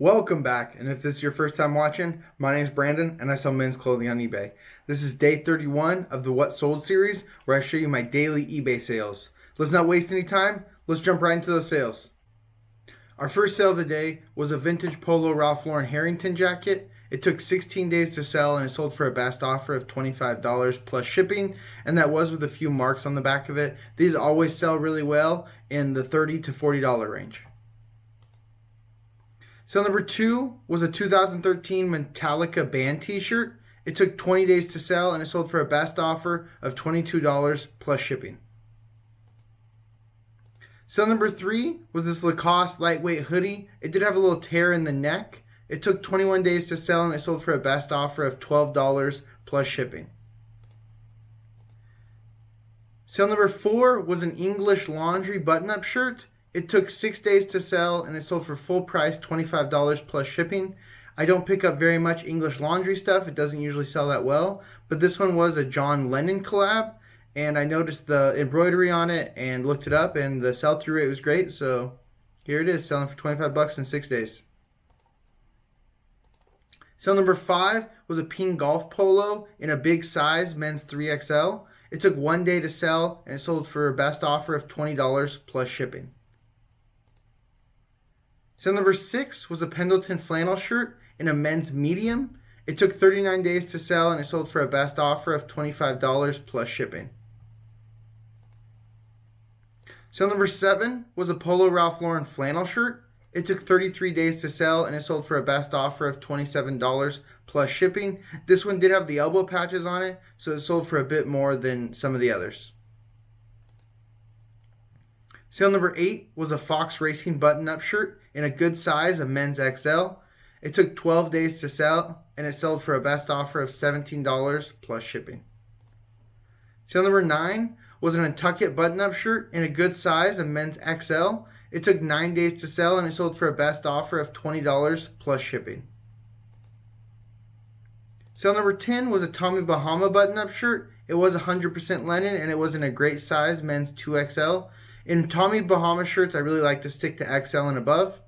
Welcome back, and if this is your first time watching, my name is Brandon and I sell men's clothing on eBay. This is day 31 of the What Sold series where I show you my daily eBay sales. Let's not waste any time, let's jump right into those sales. Our first sale of the day was a vintage Polo Ralph Lauren Harrington jacket. It took 16 days to sell and it sold for a best offer of $25 plus shipping, and that was with a few marks on the back of it. These always sell really well in the $30 to $40 range. Sale number 2 was a 2013 Metallica band t-shirt. It took 20 days to sell and it sold for a best offer of $22 plus shipping. Sale number 3 was this Lacoste lightweight hoodie. It did have a little tear in the neck. It took 21 days to sell and it sold for a best offer of $12 plus shipping. Sale number 4 was an English laundry button-up shirt. It took 6 days to sell and it sold for full price $25 plus shipping. I don't pick up very much English laundry stuff. It doesn't usually sell that well, but this one was a John Lennon collab, and I noticed the embroidery on it and looked it up, and the sell-through rate was great, so here it is, selling for 25 bucks in 6 days. Sale number 5 was a pink golf polo in a big size, men's 3XL. It took 1 day to sell and it sold for a best offer of $20 plus shipping. Sale number 6 was a Pendleton flannel shirt in a men's medium. It took 39 days to sell and it sold for a best offer of $25 plus shipping. Sale number 7 was a Polo Ralph Lauren flannel shirt. It took 33 days to sell and it sold for a best offer of $27 plus shipping. This one did have the elbow patches on it, so it sold for a bit more than some of the others. Sale number 8 was a Fox Racing button-up shirt in a good size, a men's XL. It took 12 days to sell and it sold for a best offer of $17 plus shipping. Sale number 9 was an Nantucket button-up shirt in a good size, a men's XL. It took 9 days to sell and it sold for a best offer of $20 plus shipping. Sale number 10 was a Tommy Bahama button-up shirt. It was 100% linen and it was in a great size, men's 2XL. In Tommy Bahama shirts, I really like to stick to XL and above.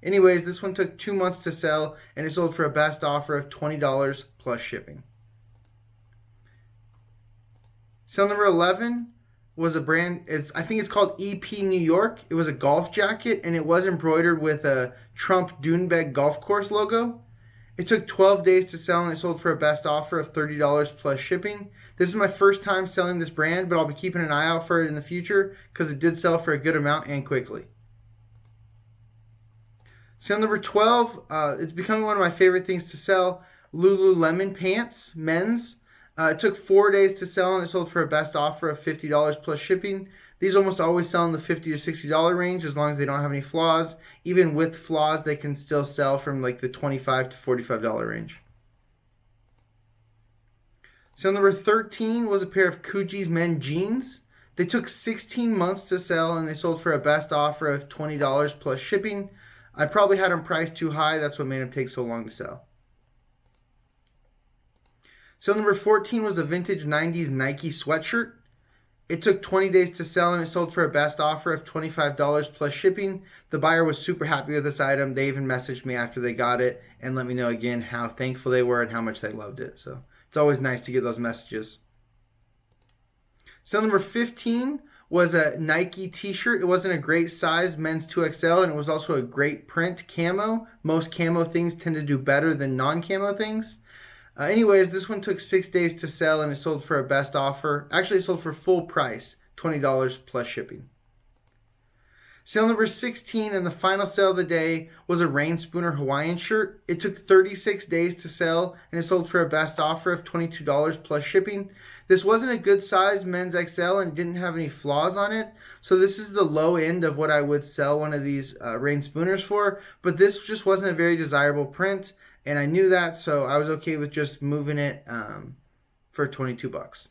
Anyways, this one took 2 months to sell and it sold for a best offer of $20 plus shipping. Sale number 11 was a brand, I think it's called EP New York. It was a golf jacket and it was embroidered with a Trump Dunebeg golf course logo. It took 12 days to sell and it sold for a best offer of $30 plus shipping. This is my first time selling this brand, but I'll be keeping an eye out for it in the future because it did sell for a good amount and quickly. Sale number 12, it's becoming one of my favorite things to sell, Lululemon pants, men's. It took 4 days to sell and it sold for a best offer of $50 plus shipping. These almost always sell in the $50 to $60 range as long as they don't have any flaws. Even with flaws, they can still sell from like the $25 to $45 range. Sale number 13 was a pair of Coogie's men jeans. They took 16 months to sell and they sold for a best offer of $20 plus shipping. I probably had them priced too high. That's what made them take so long to sell. Sale number 14 was a vintage 90s Nike sweatshirt. It took 20 days to sell and it sold for a best offer of $25 plus shipping. The buyer was super happy with this item. They even messaged me after they got it and let me know again how thankful they were and how much they loved it. So it's always nice to get those messages. Sale number 15 was a Nike t-shirt. It wasn't a great size, men's 2XL, and it was also a great print camo. Most camo things tend to do better than non-camo things. Anyways, this one took 6 days to sell and it sold for a best offer. Actually, it sold for full price, $20 plus shipping. Sale number 16 and the final sale of the day was a Rain Spooner Hawaiian shirt. It took 36 days to sell and it sold for a best offer of $22 plus shipping. This wasn't a good size men's XL and didn't have any flaws on it. So this is the low end of what I would sell one of these Rain Spooners for. But this just wasn't a very desirable print. And I knew that, so I was okay with just moving it for 22 bucks.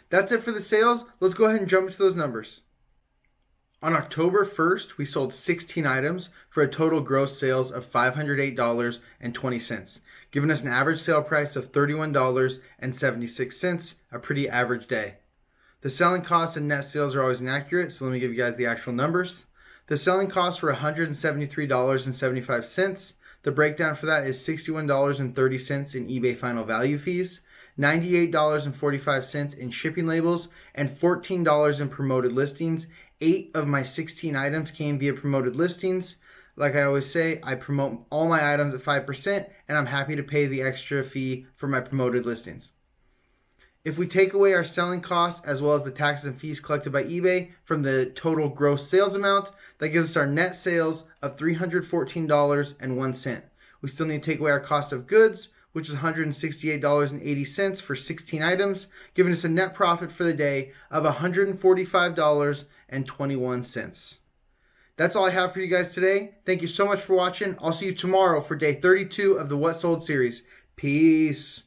That's it for the sales. Let's go ahead and jump into those numbers. On October 1st, we sold 16 items for a total gross sales of $508.20, giving us an average sale price of $31.76, a pretty average day. The selling costs and net sales are always inaccurate, so let me give you guys the actual numbers. The selling costs were $173.75. The breakdown for that is $61.30 in eBay final value fees, $98.45 in shipping labels, and $14 in promoted listings. 8 of my 16 items came via promoted listings. Like I always say, I promote all my items at 5%, and I'm happy to pay the extra fee for my promoted listings. If we take away our selling costs as well as the taxes and fees collected by eBay from the total gross sales amount, that gives us our net sales of $314.01. We still need to take away our cost of goods, which is $168.80 for 16 items, giving us a net profit for the day of $145.21. That's all I have for you guys today. Thank you so much for watching. I'll see you tomorrow for day 32 of the What Sold series. Peace.